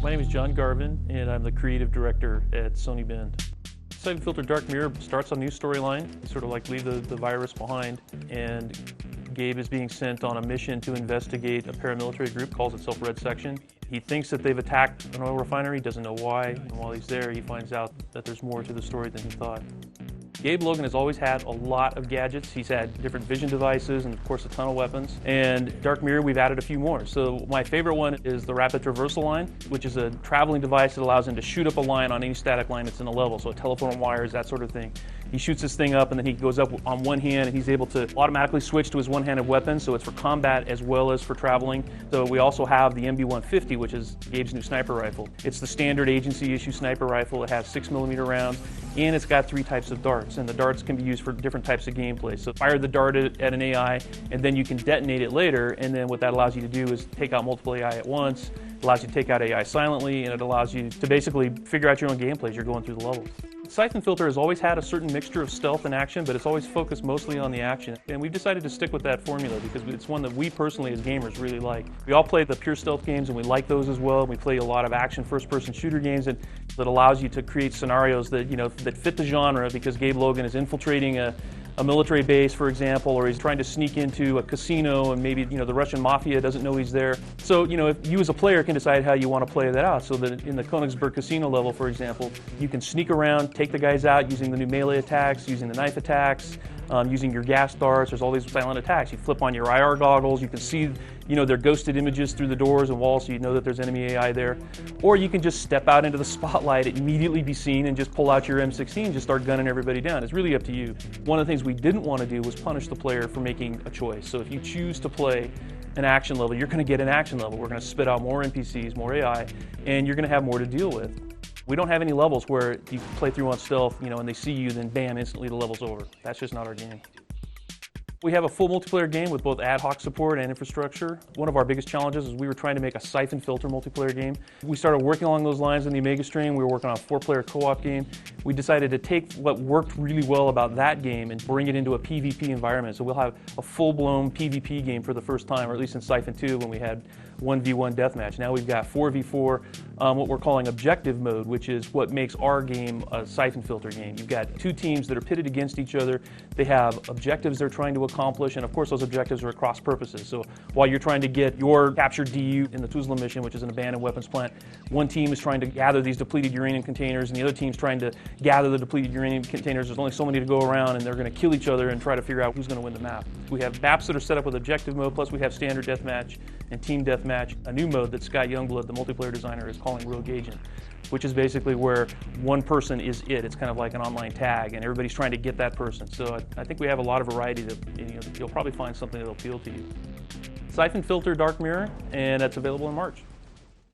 My name is John Garvin, and I'm the creative director at Sony Bend. Syphon Filter Dark Mirror starts a new storyline, sort of like leave the virus behind, and Gabe is being sent on a mission to investigate a paramilitary group, calls itself Red Section. He thinks that they've attacked an oil refinery, doesn't know why, and while he's there he finds out that there's more to the story than he thought. Gabe Logan has always had a lot of gadgets. He's had different vision devices and of course a ton of weapons. And Dark Mirror, we've added a few more. So my favorite one is the Rapid Traversal Line, which is a traveling device that allows him to shoot up a line on any static line that's in a level. So telephone wires, that sort of thing. He shoots this thing up and then he goes up on one hand and he's able to automatically switch to his one-handed weapon. So it's for combat as well as for traveling. So we also have the MB-150, which is Gabe's new sniper rifle. It's the standard agency issue sniper rifle. It has 6mm rounds and it's got 3 types of darts. And the darts can be used for different types of gameplay. So fire the dart at an AI and then you can detonate it later. And then what that allows you to do is take out multiple AI at once. It allows you to take out AI silently, and it allows you to basically figure out your own gameplay as you're going through the levels. Syphon Filter has always had a certain mixture of stealth and action, but it's always focused mostly on the action. And we've decided to stick with that formula because it's one that we personally as gamers really like. We all play the pure stealth games and we like those as well. We play a lot of action first-person shooter games that allows you to create scenarios that, that fit the genre, because Gabe Logan is infiltrating a military base, for example, or he's trying to sneak into a casino and maybe, the Russian mafia doesn't know he's there. So, if you as a player can decide how you want to play that out, so that in the Königsberg casino level, for example, you can sneak around, take the guys out using the new melee attacks, using the knife attacks, using your gas darts. There's all these silent attacks. You flip on your IR goggles, you can see, their ghosted images through the doors and walls, so you know that there's enemy AI there. Or you can just step out into the spotlight, immediately be seen, and just pull out your M16 and just start gunning everybody down. It's really up to you. One of the things we didn't want to do was punish the player for making a choice. So if you choose to play an action level, you're going to get an action level. We're going to spit out more NPCs, more AI, and you're going to have more to deal with. We don't have any levels where you play through on stealth, and they see you, then bam, instantly the level's over. That's just not our game. We have a full multiplayer game with both ad hoc support and infrastructure. One of our biggest challenges is we were trying to make a Syphon Filter multiplayer game. We started working along those lines in the Omega stream. We were working on a 4-player co-op game. We decided to take what worked really well about that game and bring it into a PvP environment. So we'll have a full-blown PvP game for the first time, or at least in Syphon 2 when we had 1v1 deathmatch. Now we've got 4v4, what we're calling objective mode, which is what makes our game a Syphon Filter game. You've got 2 teams that are pitted against each other. They have objectives they're trying to accomplish, and of course those objectives are across purposes. So while you're trying to get your captured DU in the Tuzla mission, which is an abandoned weapons plant, one team is trying to gather these depleted uranium containers, and the other team's trying to gather the depleted uranium containers. There's only so many to go around, and they're going to kill each other and try to figure out who's going to win the map. We have maps that are set up with objective mode, plus we have standard deathmatch and team deathmatch, a new mode that Scott Youngblood, the multiplayer designer, is calling Rogue Agent, which is basically where one person is it. It's kind of like an online tag, and everybody's trying to get that person. So I think we have a lot of variety that you'll probably find something that'll appeal to you. Syphon Filter Dark Mirror, and that's available in March.